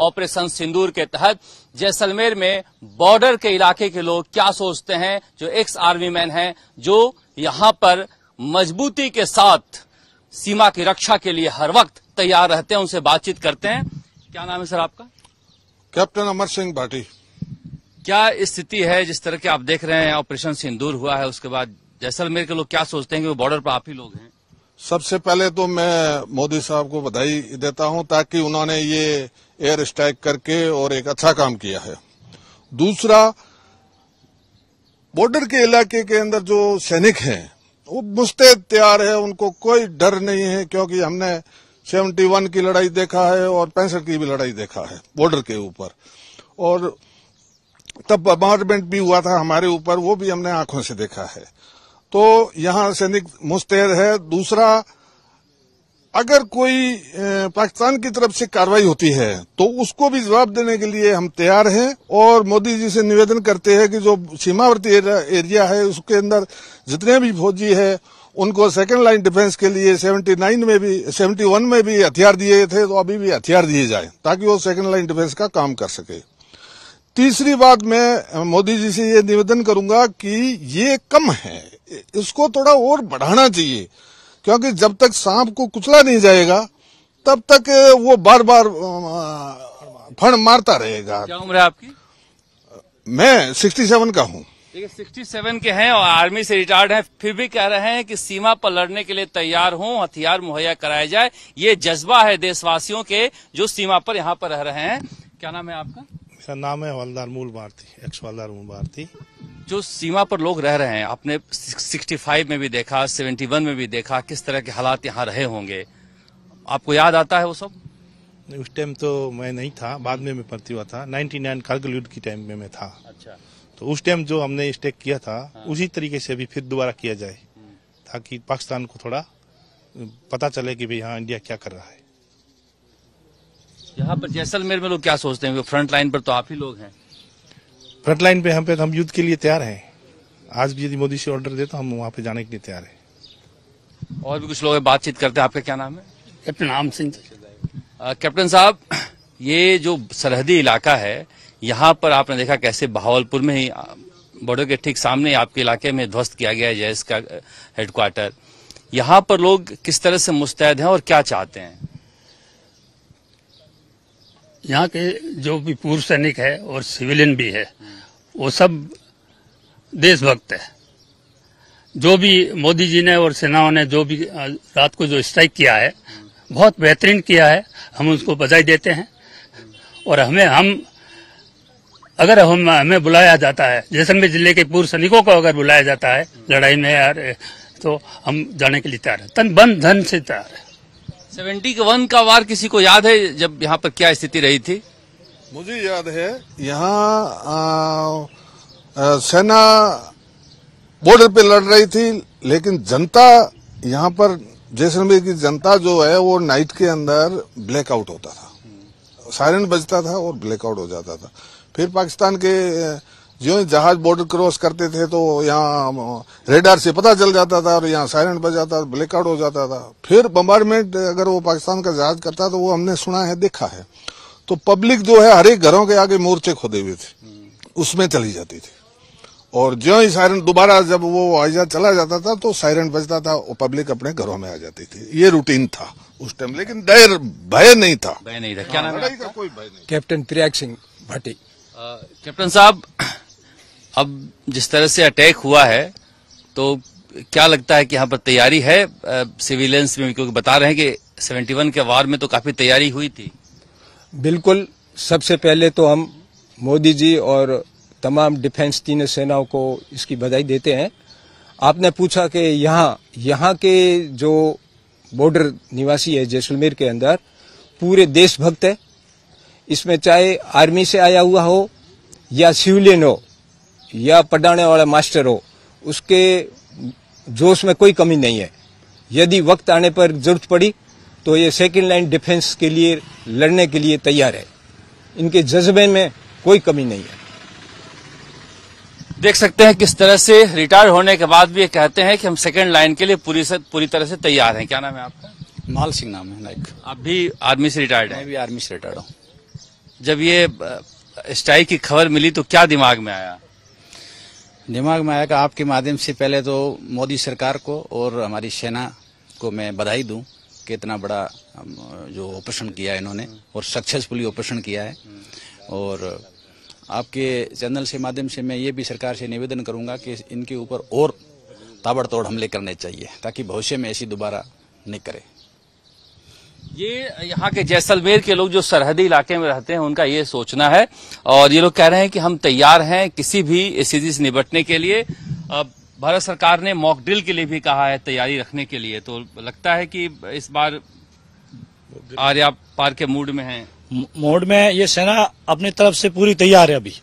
Operation सिंदूर के तहत जैसलमेर में बॉर्डर के इलाके के लोग क्या सोचते हैं, जो एक्स आर्मी मैन हैं, जो यहां पर मजबूती के साथ सीमा की रक्षा के लिए हर वक्त तैयार रहते हैं, उनसे बातचीत करते हैं। क्या नाम है सर आपका? कैप्टन अमर सिंह भाटी। क्या स्थिति है जिस तरह के आप देख रहे हैं ऑपरेशन सिंदूर हुआ है, उसके बाद जैसलमेर के लोग क्या सोचते हैं कि वो बॉर्डर पर आप ही लोग हैं? सबसे पहले तो मैं मोदी साहब को बधाई देता हूं, ताकि उन्होंने ये एयर स्ट्राइक करके और एक अच्छा काम किया है। दूसरा, बॉर्डर के इलाके के अंदर जो सैनिक हैं वो मुस्तैद तैयार है, उनको कोई डर नहीं है, क्योंकि हमने 71 की लड़ाई देखा है और 65 की भी लड़ाई देखा है बॉर्डर के ऊपर, और तब बम्बार्डमेंट भी हुआ था हमारे ऊपर, वो भी हमने आंखों से देखा है। तो यहां सैनिक मुस्तैद है। दूसरा, अगर कोई पाकिस्तान की तरफ से कार्रवाई होती है तो उसको भी जवाब देने के लिए हम तैयार हैं, और मोदी जी से निवेदन करते हैं कि जो सीमावर्ती एरिया है उसके अंदर जितने भी फौजी है उनको सेकंड लाइन डिफेंस के लिए 71 में भी हथियार दिए थे, तो अभी भी हथियार दिए जाए ताकि वो सेकंड लाइन डिफेंस का काम कर सके। तीसरी बात, मैं मोदी जी से ये निवेदन करूंगा कि ये कम है, इसको थोड़ा और बढ़ाना चाहिए, क्योंकि जब तक सांप को कुचला नहीं जाएगा तब तक वो बार बार फण मारता रहेगा। क्या उम्र है आपकी? मैं 67 का हूँ। देखिए 67 के हैं और आर्मी से रिटायर्ड हैं, फिर भी कह रहे हैं कि सीमा पर लड़ने के लिए तैयार हों, हथियार मुहैया कराया जाए। ये जज्बा है देशवासियों के जो सीमा पर यहाँ पर रह रहे हैं। क्या नाम है आपका? मेरा नाम है हवलदार मूल भारती, एक्स हवलदार मूल भारती। जो सीमा पर लोग रह रहे हैं, आपने 65 में भी देखा, 71 में भी देखा, किस तरह के हालात यहाँ रहे होंगे, आपको याद आता है वो सब? उस टाइम तो मैं नहीं था, बाद में मैं भर्ती हुआ था। 99 कारगिल युद्ध की टाइम में मैं था। अच्छा। तो उस टाइम जो हमने स्टेक किया था, उसी तरीके से अभी फिर दोबारा किया जाए, ताकि पाकिस्तान को थोड़ा पता चले कि भाई हाँ इंडिया क्या कर रहा है। यहाँ पर जैसलमेर में लोग क्या सोचते हैं? फ्रंट लाइन पर तो आप ही लोग हैं। फ्रंट लाइन पे हम युद्ध के लिए तैयार हैं। आज भी यदि मोदी से ऑर्डर दे तो हम वहाँ पे जाने के लिए तैयार हैं। और भी कुछ लोग बातचीत करते हैं। आपका क्या नाम है? कैप्टन आम सिंह। कैप्टन साहब, ये जो सरहदी इलाका है, यहाँ पर आपने देखा कैसे बहावलपुर में ही बॉर्डर के ठीक सामने आपके इलाके में ध्वस्त किया गया है जैश का हेडक्वार्टर। यहाँ पर लोग किस तरह से मुस्तैद हैं और क्या चाहते हैं? यहाँ के जो भी पूर्व सैनिक है और सिविलियन भी है, वो सब देशभक्त है। जो भी मोदी जी ने और सेनाओं ने जो भी रात को जो स्ट्राइक किया है, बहुत बेहतरीन किया है। हम उसको बधाई देते हैं। और अगर हमें बुलाया जाता है, जैसलमेर जिले के पूर्व सैनिकों को अगर बुलाया जाता है लड़ाई में यार, तो हम जाने के लिए तैयार है, तन बन धन से तैयार है। 71 का वार किसी को याद है, जब यहाँ पर क्या स्थिति रही थी? मुझे याद है, यहाँ सेना बॉर्डर पे लड़ रही थी, लेकिन जनता यहाँ पर जैसलमेर की जनता जो है वो नाइट के अंदर ब्लैकआउट होता था, सायरन बजता था और ब्लैकआउट हो जाता था। फिर पाकिस्तान के जो ही जहाज बॉर्डर क्रॉस करते थे तो यहाँ रेडार से पता चल जाता था और यहाँ सायरन बज जाता था, ब्लैकआउट हो जाता था। फिर बम्बार्डमेंट अगर वो पाकिस्तान का जहाज करता तो वो हमने सुना है, देखा है। तो पब्लिक जो है हर एक घरों के आगे मोर्चे खोदे हुए थे, उसमें चली जाती थी, और जो ही सायरन दोबारा जब वो हवाईजहाज चला जाता था तो सायरन बजता था और पब्लिक अपने घरों में आ जाती थी। ये रूटीन था उस टाइम, लेकिन भय नहीं था। क्या नाम है? कोई भय नहीं। कैप्टन प्रयाग सिंह भाटी। कैप्टन साहब, अब जिस तरह से अटैक हुआ है तो क्या लगता है कि यहाँ पर तैयारी है सिविलियंस में? क्योंकि बता रहे हैं कि 71 के वार में तो काफी तैयारी हुई थी। बिल्कुल। सबसे पहले तो हम मोदी जी और तमाम डिफेंस तीनों सेनाओं को इसकी बधाई देते हैं। आपने पूछा कि यहाँ के जो बॉर्डर निवासी है जैसलमेर के अंदर, पूरे देशभक्त है। इसमें चाहे आर्मी से आया हुआ हो या सिविलियन हो या पढ़ाने वाला मास्टर हो, उसके जोश में कोई कमी नहीं है। यदि वक्त आने पर जरूरत पड़ी तो ये सेकंड लाइन डिफेंस के लिए लड़ने के लिए तैयार है। इनके जज्बे में कोई कमी नहीं है। देख सकते हैं किस तरह से रिटायर होने के बाद भी ये कहते हैं कि हम सेकंड लाइन के लिए पूरी तरह से तैयार हैं। क्या नाम है आपका? माल सिंह नाम है नाइक। आप भी आर्मी से रिटायर्ड हैं? मैं भी आर्मी से रिटायर्ड हूँ। जब ये स्ट्राइक की खबर मिली तो क्या दिमाग में आया? दिमाग में आया कि आपके माध्यम से पहले तो मोदी सरकार को और हमारी सेना को मैं बधाई दूं कि इतना बड़ा जो ऑपरेशन किया है इन्होंने और सक्सेसफुली ऑपरेशन किया है। और आपके चैनल से माध्यम से मैं ये भी सरकार से निवेदन करूंगा कि इनके ऊपर और ताबड़तोड़ हमले करने चाहिए ताकि भविष्य में ऐसी दोबारा नहीं करे। ये यहाँ के जैसलमेर के लोग जो सरहदी इलाके में रहते हैं उनका ये सोचना है और ये लोग कह रहे हैं कि हम तैयार हैं किसी भी स्थिति से निपटने के लिए। भारत सरकार ने मॉक ड्रिल के लिए भी कहा है तैयारी रखने के लिए, तो लगता है कि इस बार आर्या पार के मूड में है। मोड में ये सेना अपनी तरफ से पूरी तैयार है। अभी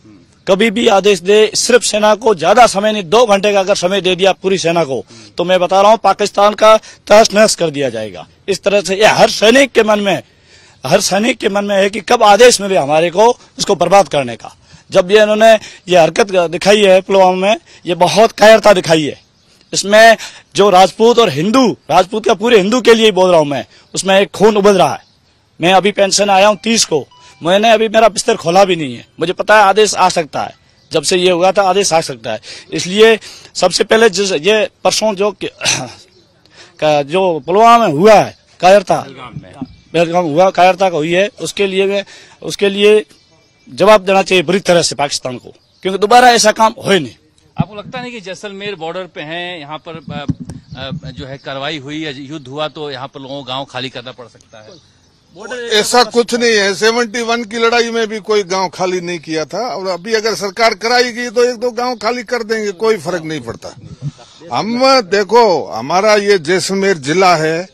कभी भी आदेश दे, सिर्फ सेना को ज्यादा समय नहीं, 2 घंटे का अगर समय दे दिया पूरी सेना को तो मैं बता रहा हूँ पाकिस्तान का तहस नहस कर दिया जाएगा। इस तरह से ये हर सैनिक के मन में है कि कब आदेश मिले हमारे को उसको बर्बाद करने का। जब ये इन्होंने ये हरकत दिखाई है पुलवामा में, ये बहुत कायरता दिखाई है। इसमें जो राजपूत और हिंदू, राजपूत का पूरे हिंदू के लिए बोल रहा हूँ मैं, उसमें एक खून उबल रहा है। मैं अभी पेंशन आया हूँ 30 को, मैंने अभी मेरा बिस्तर खोला भी नहीं है। मुझे पता है आदेश आ सकता है, जब से ये हुआ था आदेश आ सकता है। इसलिए सबसे पहले ये परसों जो पुलवामा में हुआ है कायरता, पहलगाम हुआ कायरता का हुई है, उसके लिए जवाब देना चाहिए बुरी तरह से पाकिस्तान को, क्योंकि दोबारा ऐसा काम हो नहीं। आपको लगता नहीं कि जैसलमेर बॉर्डर पे हैं, यहाँ पर जो है कार्रवाई हुई या युद्ध हुआ तो यहाँ पर लोगों को गांव खाली करना पड़ सकता है? ऐसा कुछ नहीं है। 71 की लड़ाई में भी कोई गांव खाली नहीं किया था और अभी अगर सरकार कराएगी तो 1-2 गांव खाली कर देंगे, कोई फर्क नहीं पड़ता। हम देखो, हमारा ये जैसलमेर जिला है,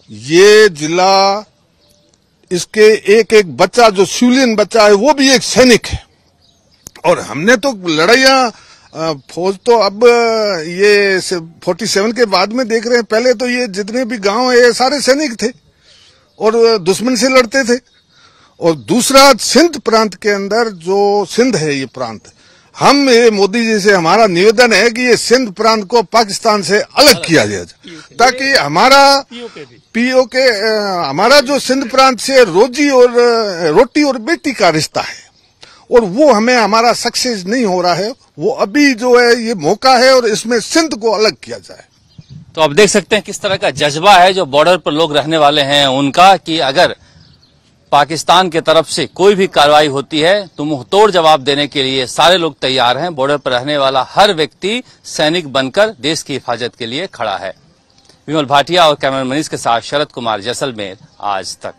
ये जिला इसके एक बच्चा जो सिविलियन बच्चा है वो भी एक सैनिक है। और हमने तो लड़ाइयां फौज तो अब ये 47 के बाद में देख रहे हैं, पहले तो ये जितने भी गांव है ये सारे सैनिक थे और दुश्मन से लड़ते थे। और दूसरा सिंध प्रांत के अंदर जो सिंध है ये प्रांत, हम ये मोदी जी से हमारा निवेदन है कि ये सिंध प्रांत को पाकिस्तान से अलग किया जाए ताकि हमारा पीओके हमारा जो सिंध प्रांत से रोटी और बेटी का रिश्ता है और वो हमें हमारा सक्सेस नहीं हो रहा है, वो अभी जो है ये मौका है और इसमें सिंध को अलग किया जाए। तो आप देख सकते हैं किस तरह का जज्बा है जो बॉर्डर पर लोग रहने वाले हैं उनका, कि अगर पाकिस्तान की तरफ से कोई भी कार्रवाई होती है तो मुंहतोड़ जवाब देने के लिए सारे लोग तैयार हैं। बॉर्डर पर रहने वाला हर व्यक्ति सैनिक बनकर देश की हिफाजत के लिए खड़ा है। विमल भाटिया और कैमरा मनीष के साथ शरद कुमार, जैसलमेर, आज तक।